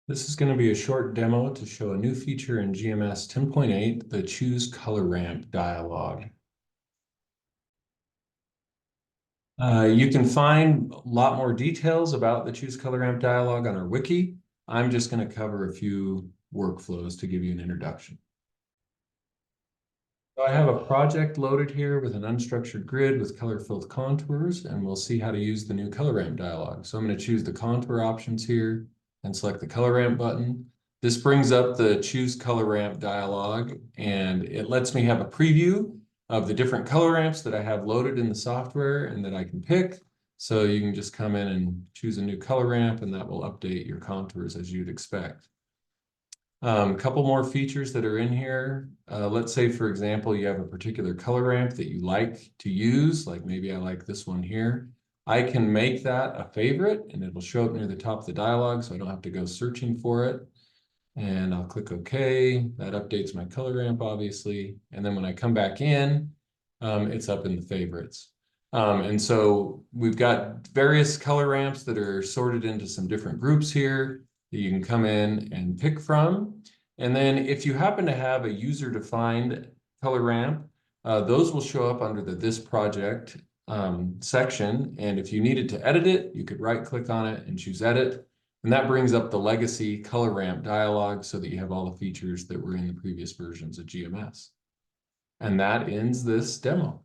This is going to be a short demo to show a new feature in GMS 10.8, the Choose Color Ramp dialog. You can find a lot more details about the Choose Color Ramp dialog on our wiki. I'm just going to cover a few workflows to give you an introduction. So I have a project loaded here with an unstructured grid with color-filled contours, and we'll see how to use the new color ramp dialog. So I'm going to choose the contour options here and select the color ramp button. This brings up the choose color ramp dialog, and it lets me have a preview of the different color ramps that I have loaded in the software and that I can pick. So you can just come in and choose a new color ramp, and that will update your contours as you'd expect. A couple more features that are in here. Let's say, for example, you have a particular color ramp that you like to use, like maybe I like this one here. I can make that a favorite and it'll show up near the top of the dialog, so I don't have to go searching for it. And I'll click OK. That updates my color ramp, obviously. And then when I come back in, it's up in the favorites. And so we've got various color ramps that are sorted into some different groups here that you can come in and pick from. And then if you happen to have a user-defined color ramp, those will show up under the This Project section. And if you needed to edit it, you could right-click on it and choose Edit. And that brings up the legacy color ramp dialog so that you have all the features that were in the previous versions of GMS. And that ends this demo.